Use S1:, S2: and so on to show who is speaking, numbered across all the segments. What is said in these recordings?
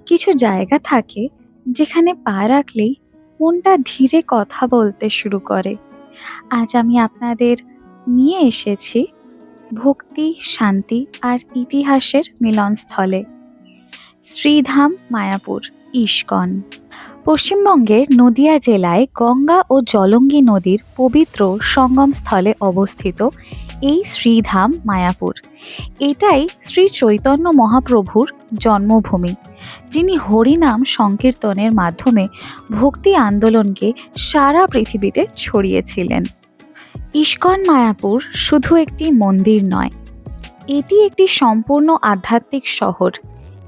S1: কিছু জায়গা থাকে যেখানে পা রাখলেই মনটা ধীরে কথা বলতে শুরু করে। আজ আমি আপনাদের নিয়ে এসেছি ভক্তি, শান্তি আর ইতিহাসের মিলনস্থলে শ্রীধাম মায়াপুর, ইস্কন। পশ্চিমবঙ্গের নদিয়া জেলায় গঙ্গা ও জলঙ্গি নদীর পবিত্র সঙ্গমস্থলে অবস্থিত এই শ্রীধাম মায়াপুর। এটাই শ্রী চৈতন্য মহাপ্রভুর জন্মভূমি, যিনি হরিনাম সংকীর্তনের মাধ্যমে ভক্তি আন্দোলনকে সারা পৃথিবীতে ছড়িয়েছিলেন। ইস্কন মায়াপুর শুধু একটি মন্দির নয়, এটি একটি সম্পূর্ণ আধ্যাত্মিক শহর।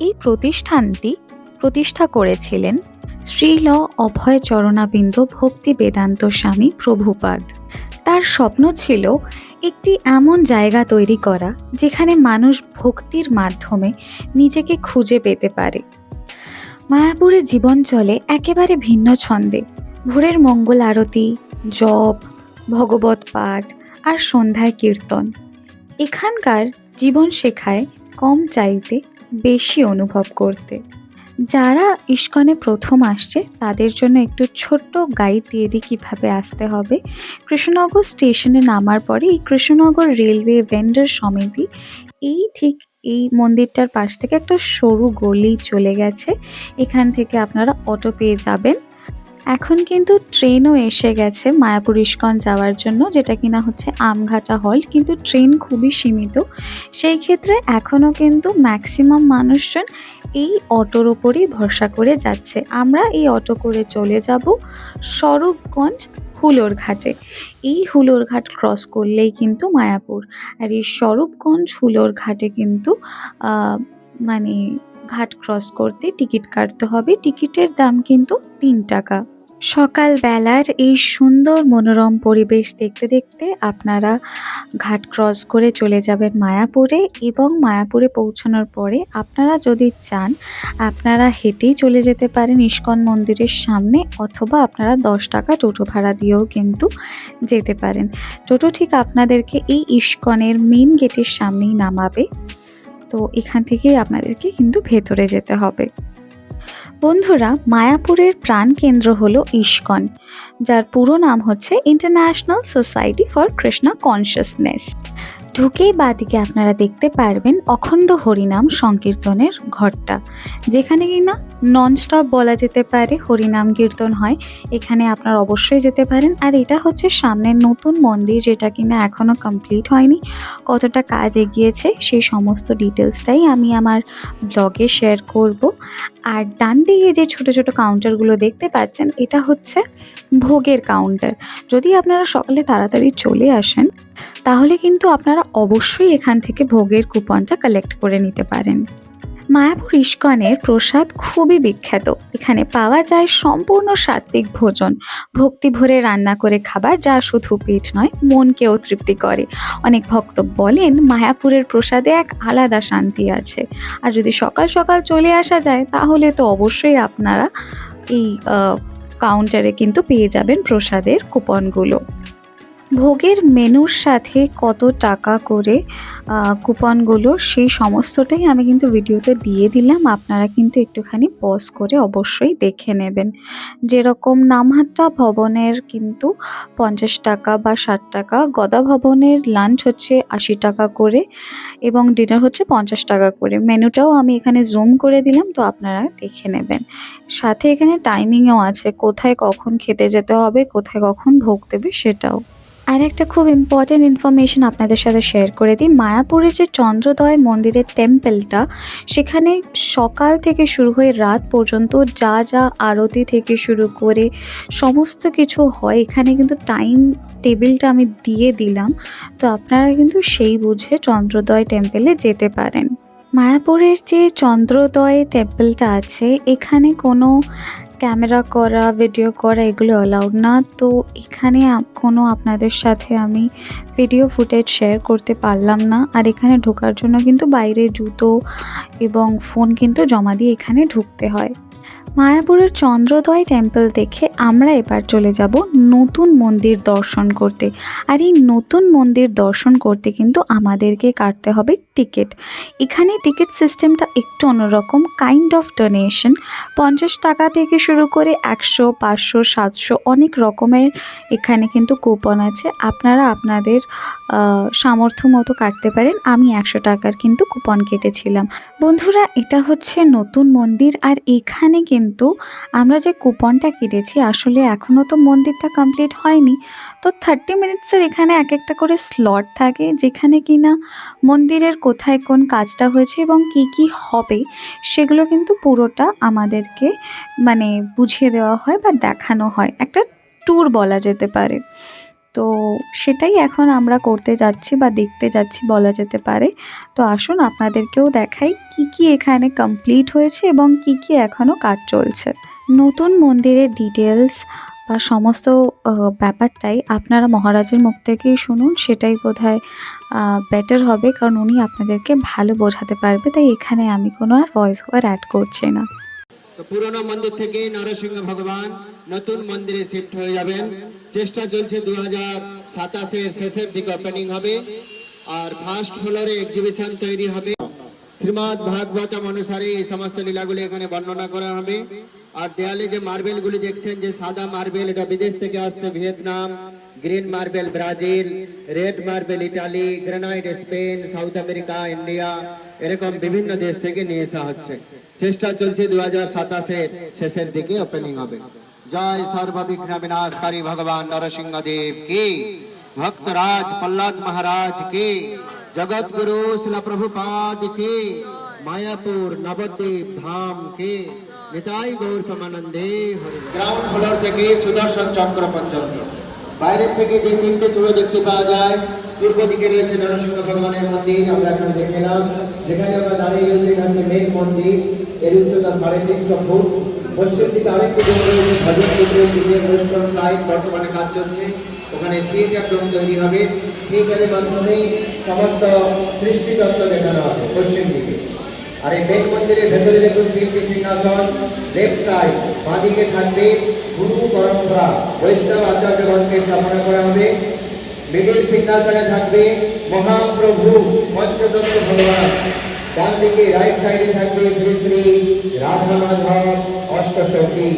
S1: এই প্রতিষ্ঠানটি প্রতিষ্ঠা করেছিলেন শ্রীল অভয় চরণাবিন্দ ভক্তি বেদান্ত স্বামী প্রভুপাদ। তার স্বপ্ন ছিল একটি এমন জায়গা তৈরি করা যেখানে মানুষ ভক্তির মাধ্যমে নিজেকে খুঁজে পেতে পারে। মায়াপুরে জীবন চলে একেবারে ভিন্ন ছন্দে। ভোরের মঙ্গল আরতি, জপ, ভগবত পাঠ আর সন্ধ্যায় কীর্তন। এখানকার জীবন শেখায় কম চাইতে বেশি অনুভব করতে। যারা ইস্কনে প্রথম আসছে তাদের জন্য একটু ছোট্ট গাইড দিয়ে দিই কীভাবে আসতে হবে। কৃষ্ণনগর স্টেশনে নামার পরে এই কৃষ্ণনগর রেলওয়ে ভেন্ডার সমিতি, ঠিক এই মন্দিরটার পাশ থেকে একটা সরু গলি চলে গেছে। এখান থেকে আপনারা অটো পেয়ে যাবেন। এখন কিন্তু ট্রেনও এসে গেছে মায়াপুর ইস্কন যাওয়ার জন্য, যেটা কিনা হচ্ছে আমঘাটা হল্ট, কিন্তু ট্রেন খুবই সীমিত। সেই ক্ষেত্রে এখনও কিন্তু ম্যাক্সিমাম মানুষজন এই অটোর ওপরই ভরসা করে যাচ্ছে। আমরা এই অটো করে চলে যাব স্বরূপগঞ্জ হুলোর ঘাটে। এই হুলোর ঘাট ক্রস করলেই কিন্তু মায়াপুর। আর এই স্বরূপগঞ্জ হুলোর ঘাটে কিন্তু ঘাট ক্রস করতে টিকিট কাটতে হবে। টিকিটের দাম কিন্তু 3 টাকা। সকালবেলার এই সুন্দর মনোরম পরিবেশ দেখতে দেখতে আপনারা ঘাট ক্রস করে চলে যাবেন মায়াপুরে, এবং মায়াপুরে পৌঁছানোর পরে আপনারা যদি চান আপনারা হেঁটেই চলে যেতে পারেন ইস্কন মন্দিরের সামনে, অথবা আপনারা 10 টাকা টোটো ভাড়া দিয়েও কিন্তু যেতে পারেন। টোটো ঠিক আপনাদেরকে এই ইস্কনের মেন গেটের সামনেই নামাবে। তো এখান থেকেই আপনাদেরকে কিন্তু ভেতরে যেতে হবে। বন্ধুরা, মায়াপুরের প্রাণকেন্দ্র হলো ইস্কন, যার পুরো নাম হচ্ছে international society for Krishna consciousness. ঢুকেই বাদিকে আপনারা দেখতে পারবেন অখণ্ড হরিনাম সংকীর্তনের ঘরটা, যেখানে কিনা ননস্টপ বলা যেতে পারে হরিনাম কীর্তন হয়। এখানে আপনারা অবশ্যই যেতে পারেন। আর এটা হচ্ছে সামনের নতুন মন্দির, যেটা কিনা এখনও কমপ্লিট হয়নি। কতটা কাজ এগিয়েছে সেই সমস্ত ডিটেলসটাই আমি আমার ব্লগে শেয়ার করব। আর ডান দিকে যে ছোট ছোট কাউন্টারগুলো দেখতে পাচ্ছেন, এটা হচ্ছে ভোগের কাউন্টার। যদি আপনারা সকালে তাড়াতাড়ি চলে আসেন তাহলে কিন্তু আপনারা অবশ্যই এখান থেকে ভোগের কুপনটা কালেক্ট করে নিতে পারেন। মায়াপুর ইস্কনের প্রসাদ খুবই বিখ্যাত। এখানে পাওয়া যায় সম্পূর্ণ সাত্ত্বিক ভোজন, ভক্তি ভরে রান্না করে খাবার, যা শুধু পেট নয় মনকেও তৃপ্তি করে। অনেক ভক্ত বলেন মায়াপুরের প্রসাদে এক আলাদা শান্তি আছে। আর যদি সকাল সকাল চলে আসা যায় তাহলে তো অবশ্যই আপনারা এই কাউন্টারে কিন্তু পেয়ে যাবেন প্রসাদের কুপনগুলো। ভোগের মেনুর সাথে কত টাকা করে কুপনগুলো, সেই সমস্তটাই আমি কিন্তু ভিডিওতে দিয়ে দিলাম। আপনারা কিন্তু একটুখানি পজ করে অবশ্যই দেখে নেবেন। যেরকম নামহাট্টা ভবনের কিন্তু 50 টাকা বা 60 টাকা, গদা ভবনের লাঞ্চ হচ্ছে 80 টাকা করে, এবং ডিনার হচ্ছে 50 টাকা করে। মেনুটাও আমি এখানে জুম করে দিলাম, তো আপনারা দেখে নেবেন। সাথে এখানে টাইমিংও আছে, কোথায় কখন খেতে যেতে হবে, কোথায় কখন ভোগ দেবে সেটাও। আর একটা খুব ইম্পর্টেন্ট ইনফরমেশন আপনাদের সাথে শেয়ার করে দিই। মায়াপুরের যে চন্দ্রোদয় মন্দিরের টেম্পলটা, সেখানে সকাল থেকে শুরু হয়ে রাত পর্যন্ত যা যা আরতি থেকে শুরু করে সমস্ত কিছু হয়, এখানে কিন্তু টাইম টেবিলটা আমি দিয়ে দিলাম। তো আপনারা কিন্তু সেই বুঝে চন্দ্রোদয় টেম্পলে যেতে পারেন। মায়াপুরের যে চন্দ্রোদয় টেম্পলটা আছে, এখানে কোনো ক্যামেরা করা, ভিডিও করা এগুলো অ্যালাউড না। তো এখানে কোনো আপনাদের সাথে আমি ভিডিও ফুটেজ শেয়ার করতে পারলাম না। আর এখানে ঢোকার জন্য কিন্তু বাইরে জুতো এবং ফোন কিন্তু জমা দিয়ে এখানে ঢুকতে হয়। মায়াপুরের চন্দ্রোদয় টেম্পল দেখে আমরা এবার চলে যাব নতুন মন্দির দর্শন করতে। আর এই নতুন মন্দির দর্শন করতে কিন্তু আমাদেরকে কাটতে হবে টিকিট। এখানে টিকিট সিস্টেমটা একটু অন্যরকম, কাইন্ড অফ ডোনেশন। 50 টাকা থেকে শুরু করে 100, 500, 700 অনেক রকমের এখানে কিন্তু কুপন আছে। আপনারা আপনাদের সামর্থ্য মতো কাটতে পারেন। আমি 100 টাকার কিন্তু কুপন কেটেছিলাম। বন্ধুরা, এটা হচ্ছে নতুন মন্দির, আর এখানে কিন্তু আমরা যে কুপনটা কেটেছি আসলে এখনও তো মন্দিরটা কমপ্লিট হয়নি। তো 30 মিনিটসের এখানে এক একটা করে স্লট থাকে, যেখানে কিনা মন্দিরের কোথায় কোন কাজটা হয়েছে এবং কি কি হবে সেগুলো কিন্তু পুরোটা আমাদেরকে মানে বুঝিয়ে দেওয়া হয় বা দেখানো হয়, একটা ট্যুর বলা যেতে পারে। তো সেটাই এখন আমরা করতে যাচ্ছি বা দেখতে যাচ্ছি বলা যেতে পারে। তো আসুন আপনাদেরকেও দেখাই কি কি এখানে কমপ্লিট হয়েছে এবং কি কি এখনও কাজ চলছে। নতুন মন্দিরের ডিটেলস বা সমস্ত ব্যাপারটাই আপনারা মহারাজের মুখ থেকেই শুনুন, সেটাই বোধহয় বেটার হবে, কারণ উনি আপনাদেরকে ভালো বোঝাতে পারবে। তাই এখানে আমি কোনো আর ভয়েস ওভার অ্যাড করছি না।
S2: তো পুরনো মন্দির থেকে নরসিংহ ভগবান নতুন মন্দিরে শিফট হয়ে যাবেন। চেষ্টা চলছে 2027-এর শেষের দিকে ওপেনিং হবে, আর ফার্স্ট ফ্লোরে এক্সিবিশন তৈরি হবে। শ্রীমদ্ ভাগবতম অনুসারে এই সমস্ত লীলাগুলি এখানে বর্ণনা করা হবে। আর দেয়ালে যে মার্বেলগুলি দেখছেন, যে সাদা মার্বেল, এটা বিদেশ থেকে আসছে, Vietnam. Green marble Brazil, red marble Italy, granite Spain, south America, India, এরকম বিভিন্ন দেশ থেকে নিয়ে আসা হচ্ছে। চেষ্টা চলছে 2027-এর শেষের দিকে ওপেনিং হবে। জয় সর্ববিঘ্ন বিনাশকারী ভগবান নরসিংহ দেব কি, ভক্তরাজ প্রহ্লাদ महाराज की, जगत गुरु शिला प्रभुपाद की, मायापुर नवद्वीप धाम के, निताई गौर परमानंदे हरि। গ্রাউন্ড ফ্লোর থেকে সুদর্শন চক্র পর্যন্ত বাইরের থেকে যে তিনটে চূড়ো দেখতে পাওয়া যায়, পূর্ব দিকে রয়েছে নরসিংহ ভগবানের মন্দির, আমরা এখানে দেখলাম। যেখানে আমরা দাঁড়িয়ে রয়েছে এটা হচ্ছে মেন মন্দির, এর উচ্চতা 350 ফুট। পশ্চিম দিকে আরেকটি রয়েছে ভজন কুটিরের দিকে, ওয়েস্টার্ন সাইড বর্তমানে কাজ চলছে। ওখানে থিয়েটার রুম তৈরি হবে। থিয়েটারের মাধ্যমে সমস্ত সৃষ্টিতত্ত্ব দেখানো হবে পশ্চিম দিকে। আর এই মেন মন্দিরের ভেতরে দেখুন 3টি সিংহাসন। লেফট সাইড বাঁদিকে থাকবে গুরু পরম্পরা, বৈষ্ণব আচার্যগণকে স্থাপনা করা হবে। মিডিল সিংহাসনে থাকবে মহাপ্রভু পঞ্চতত্ত্ব ভগবান। ডান দিকে রাইট সাইডে থাকবে শ্রী শ্রী রাধা মাধব অষ্টসখী,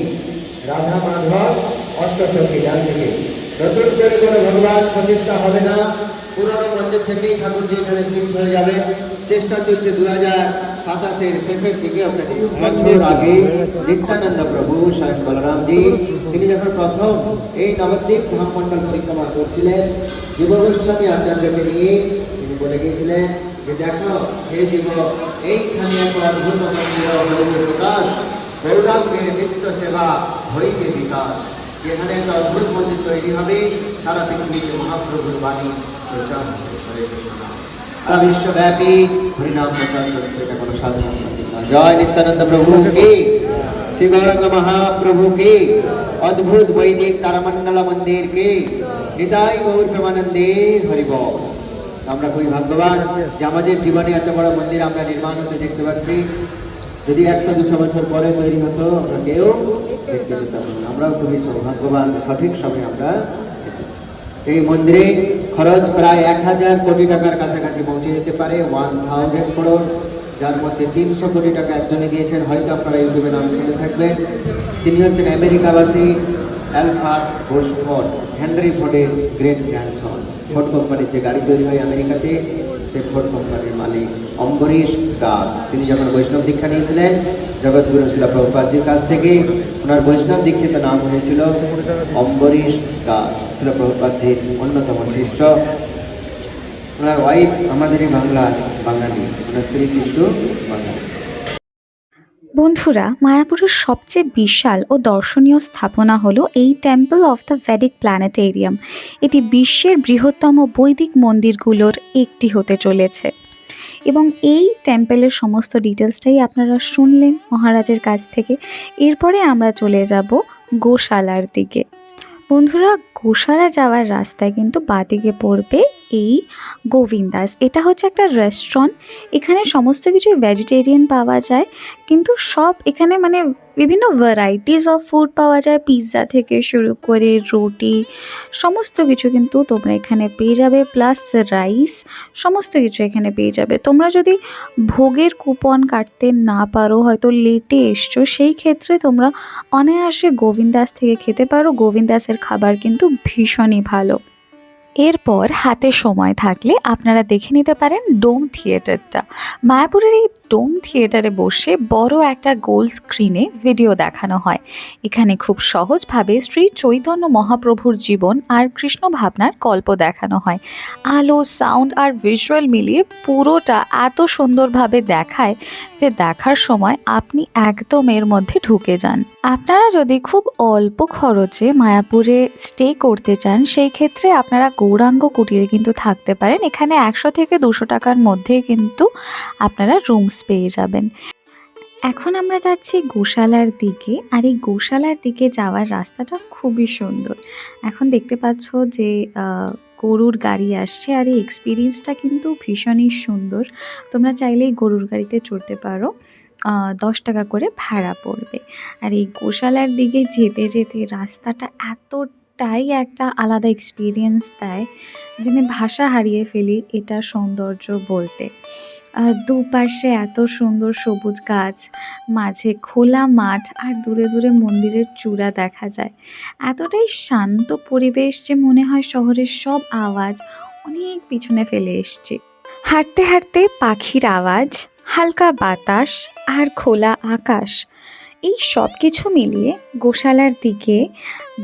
S2: রাধা মাধব অষ্টসখী ডান দিকে। নতুন করে কোনো ভগবান প্রতিষ্ঠা হবে না, পুরনো মন্দির থেকেই ঠাকুরজি এখানে শিফট হয়ে যাবে। চেষ্টা চলছে 2027-এর শেষের দিকে। বছর আগে নিত্যানন্দ প্রভু স্বয়ং বলরামজি তিনি যখন প্রথম এই নবদ্বীপ ধাম মন্ডল পরিক্রমা করছিলেন, জীব গোস্বামী আচার্যকে নিয়ে তিনি বলে গিয়েছিলেন যে দেখো হে জীব, এইখানে এক অদ্ভুত মন্দির হইবে প্রকাশ, গৌরাঙ্গের নিত্য সেবা হইবে বিকাশ। যেখানে একটা অদ্ভুত মন্দির তৈরি হবে, সারা পৃথিবীতে মহাপ্রভুর বাণী প্রচার হবে। সারা বিশ্বব্যাপী হরিনাম প্রচার চলছে, এটা কোনো সাধারণ মন্দির নয়। জয় নিত্যানন্দ প্রভু কি, শ্রী গৌরাঙ্গ মহাপ্রভু কি, অদ্ভুত বৈদিক তারামণ্ডল মন্দির কি, নিতাই গৌর প্রেমানন্দে হরিবল। আমরা খুবই ভাগ্যবান যে আমাদের জীবনে এত বড় মন্দির আমরা নির্মাণ হতে দেখতে পাচ্ছি। যদি 100-200 বছর পরে তৈরি হতো আমরা কেউ দেখতে পেতাম না। আমরাও খুবই সৌভাগ্যবান, সঠিক সময়ে আমরা এই মন্দিরে খরচ প্রায় 1000 কোটি টাকার কাছাকাছি পৌঁছে যেতে পারে, 1000 crore, যার মধ্যে 300 কোটি টাকা একজনে দিয়েছেন, হয়তো আপনারা ইউটিউবে নাম শুনে থাকবেন। তিনি হচ্ছেন আমেরিকাবাসী অ্যালফ্রেড বুশ ফোর্ড, হেনরি ফোর্ডের গ্রেট গ্র্যান্ডসন। ফোর্ড কোম্পানির যে গাড়ি তৈরি হয় আমেরিকাতে, সে ফোর্ড কোম্পানির মালিক অম্বরীশ দাস। তিনি যখন বৈষ্ণব দীক্ষা নিয়েছিলেন জগৎগুরু শিলা প্রভুপাদজির কাছ থেকে, ওনার বৈষ্ণব দীক্ষিত নাম হয়েছিল অম্বরীশ দাস, শিলা প্রভুপাদজির অন্যতম শিষ্য। ওনার ওয়াইফ আমাদেরই বাঙালি, ওনার স্ত্রী কিন্তু বাঙালি।
S1: বন্ধুরা, মায়াপুরের সবচেয়ে বিশাল ও দর্শনীয় স্থাপনা হলো এই temple of the Vedic planetarium. এটি বিশ্বের বৃহত্তম বৈদিক মন্দিরগুলোর একটি হতে চলেছে এবং এই টেম্পলের সমস্ত ডিটেলসটাই আপনারা শুনলেন মহারাজের কাছ থেকে। এরপরে আমরা চলে যাব গোশালার দিকে। বন্ধুরা, গোশালা যাওয়ার রাস্তায় কিন্তু বাঁদিকে পড়বে এই গোবিন্দাস। এটা হচ্ছে একটা রেস্টুরেন্ট, এখানে সমস্ত কিছু ভেজিটেরিয়ান পাওয়া যায়, কিন্তু সব এখানে মানে বিভিন্ন ভ্যারাইটিস অফ ফুড পাওয়া যায়, পিৎজা থেকে শুরু করে রুটি, সমস্ত কিছু কিন্তু তোমরা এখানে পেয়ে যাবে। প্লাস রাইস, সমস্ত কিছু এখানে পেয়ে যাবে। তোমরা যদি ভোগের কুপন কাটতে না পারো, হয়তো লেটে এসছো, সেই ক্ষেত্রে তোমরা অনায়াসে গোবিন্দাস থেকে খেতে পারো। গোবিন্দাসের খাবার কিন্তু ভীষণই ভালো। এরপর হাতে সময় থাকলে আপনারা দেখে নিতে পারেন ডোম থিয়েটারটা। মায়াপুরের এই ডোম থিয়েটারে বসে বড় একটা গোল স্ক্রিনে ভিডিও দেখানো হয়। এখানে খুব সহজভাবে শ্রী চৈতন্য মহাপ্রভুর জীবন আর কৃষ্ণ ভাবনার গল্প দেখানো হয়। আলো, সাউন্ড আর ভিজুয়াল মিলিয়ে পুরোটা এত সুন্দরভাবে দেখায় যে দেখার সময় আপনি একদম এর মধ্যে ঢুকে যান। আপনারা যদি খুব অল্প খরচে মায়াপুরে স্টে করতে চান, সেই ক্ষেত্রে আপনারা গৌরাঙ্গ কুটিরে কিন্তু থাকতে পারেন। এখানে 100 থেকে 200 টাকার মধ্যে কিন্তু আপনারা রুমস পেয়ে যাবেন। এখন আমরা যাচ্ছি গোশালার দিকে, আর এই গোশালার দিকে যাওয়ার রাস্তাটা খুবই সুন্দর। এখন দেখতে পাচ্ছ যে গরুর গাড়ি আসছে, আর এই এক্সপিরিয়েন্সটা কিন্তু ভীষণই সুন্দর। তোমরা চাইলেই গরুর গাড়িতে চড়তে পারো, 10 টাকা করে ভাড়া পড়বে। আর এই গোশালার দিকে যেতে যেতে রাস্তাটা এতটাই একটা আলাদা এক্সপিরিয়েন্স দেয় যে আমি ভাষা হারিয়ে ফেলি এটা সৌন্দর্য বলতে। দুপাশে এত সুন্দর সবুজ গাছ, মাঝে খোলা মাঠ, আর দূরে দূরে মন্দিরের চূড়া দেখা যায়। এতটাই শান্ত পরিবেশ যে মনে হয় শহরের সব আওয়াজ অনেক পিছনে ফেলে এসছে। হাঁটতে হাঁটতে পাখির আওয়াজ, হালকা বাতাস আর খোলা আকাশ, এই সব কিছু মিলিয়ে গোশালার দিকে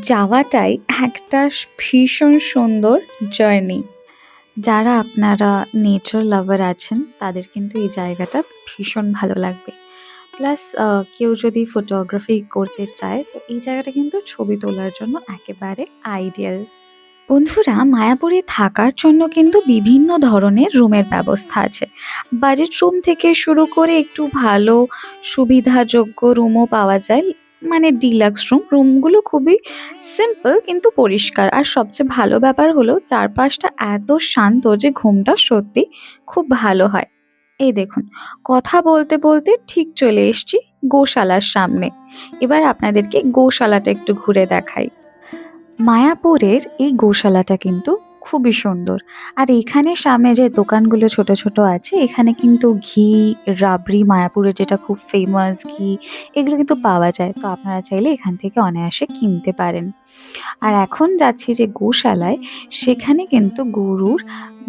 S1: যাওয়াটাই একটা ভীষণ সুন্দর জার্নি। যারা আপনারা নেচার লাভার আছেন তাদের কিন্তু এই জায়গাটা ভীষণ ভালো লাগবে। প্লাস কেউ যদি ফটোগ্রাফি করতে চায় তো এই জায়গাটা কিন্তু ছবি তোলার জন্য একেবারে আইডিয়াল। বন্ধুরা, মায়াপুরে থাকার জন্য কিন্তু বিভিন্ন ধরনের রুমের ব্যবস্থা আছে। বাজেট রুম থেকে শুরু করে একটু ভালো সুবিধাযোগ্য রুমও পাওয়া যায়, মানে ডিলাক্স রুমগুলো খুবই সিম্পল কিন্তু পরিষ্কার। আর সবচেয়ে ভালো ব্যাপার হলো চারপাশটা এত শান্ত যে ঘুমটা সত্যি খুব ভালো হয়। এই দেখুন, কথা বলতে বলতে ঠিক চলে এসেছি গোশালার সামনে। এবার আপনাদেরকে গোশালাটা একটু ঘুরে দেখাই। মায়াপুরের এই গোশালাটা কিন্তু খুবই সুন্দর। আর এখানে সামনে যে দোকানগুলো ছোট ছোট আছে, এখানে কিন্তু ঘি, রাবড়ি, মায়াপুরের যেটা খুব ফেমাস ঘি, এগুলো কিন্তু পাওয়া যায়। তো আপনারা চাইলে এখান থেকে অনায়াসে কিনতে পারেন। আর এখন যাচ্ছি যে গোশালায়, সেখানে কিন্তু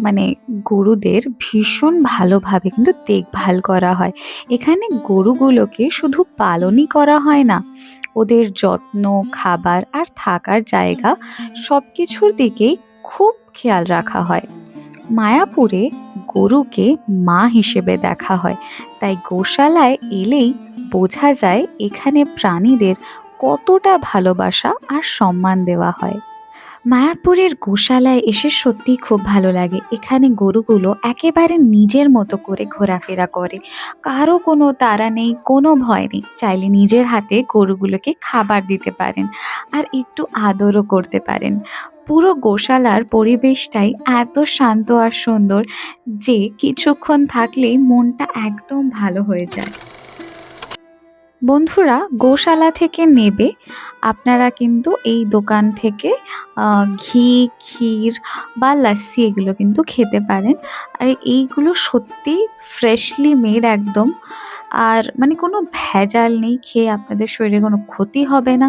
S1: মানে গরুদের ভীষণ ভালোভাবে কিন্তু দেখভাল করা হয়। এখানে গরুগুলোকে শুধু পালনই করা হয় না, ওদের যত্ন, খাবার আর থাকার জায়গা সবকিছুর দিকেই খুব খেয়াল রাখা হয়। মায়াপুরে গরুকে মা হিসেবে দেখা হয়, তাই গোশালায় এলেই বোঝা যায় এখানে প্রাণীদের কতটা ভালোবাসা আর সম্মান দেওয়া হয়। মায়াপুরের গোশালায় এসে সত্যি খুব ভালো লাগে। এখানে গরুগুলো একেবারে নিজের মতো করে ঘোরাফেরা করে, কারো কোনো তাড়া নেই, কোনো ভয় নেই। চাইলে নিজের হাতে গরুগুলোকে খাবার দিতে পারেন আর একটু আদরও করতে পারেন। পুরো গোশালার পরিবেশটাই এত শান্ত আর সুন্দর যে কিছুক্ষণ থাকলেই মনটা একদম ভালো হয়ে যায়। বন্ধুরা, গোশালা থেকে নেবে আপনারা কিন্তু এই দোকান থেকে ঘি, ক্ষীর বা লাস্সি এগুলো কিন্তু খেতে পারেন। আর এইগুলো সত্যিই ফ্রেশলি মেড একদম, আর মানে কোনো ভেজাল নেই, খেয়ে আপনাদের শরীরে কোনো ক্ষতি হবে না।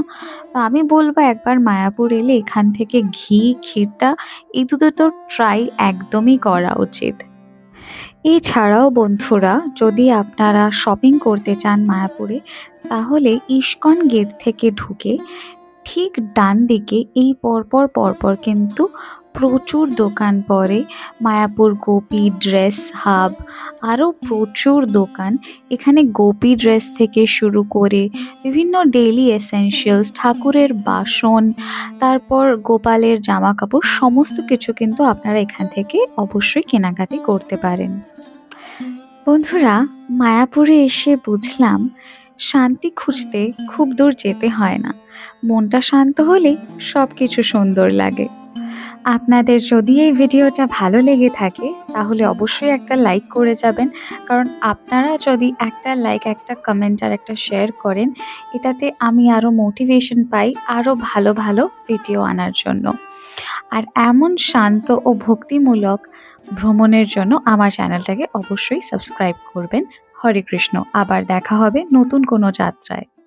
S1: তো আমি বলবো একবার মায়াপুর এলে এখান থেকে ঘি, ক্ষীরটা এই দুটো তো ট্রাই একদমই করা উচিত। এছাড়াও বন্ধুরা, যদি আপনারা শপিং করতে চান মায়াপুরে, তাহলে ইস্কন গেট থেকে ঢুকে ঠিক ডান দিকে এই পরপর পরপর কিন্তু প্রচুর দোকান পড়ে। মায়াপুর গোপী ড্রেস হাব, আরও প্রচুর দোকান। এখানে গোপী ড্রেস থেকে শুরু করে বিভিন্ন ডেইলি এসেনশিয়ালস, ঠাকুরের বাসন, তারপর গোপালের জামা কাপড়, সমস্ত কিছু কিন্তু আপনারা এখান থেকে অবশ্যই কেনাকাটি করতে পারেন। বন্ধুরা, মায়াপুরে এসে বুঝলাম শান্তি খুঁজতে খুব দূর যেতে হয় না, মনটা শান্ত হলেই সব কিছু সুন্দর লাগে। আপনাদের যদি এই ভিডিওটা ভালো লেগে থাকে তাহলে অবশ্যই একটা লাইক করে যাবেন, কারণ আপনারা যদি একটা লাইক, একটা কমেন্ট আর একটা শেয়ার করেন, এটাতে আমি আরও মোটিভেশন পাই আরও ভালো ভালো ভিডিও আনার জন্য। আর এমন শান্ত ও ভক্তিমূলক ভ্রমণের জন্য আমার চ্যানেলটাকে অবশ্যই সাবস্ক্রাইব করবেন। হরে কৃষ্ণ। আবার দেখা হবে নতুন কোনো যাত্রায়।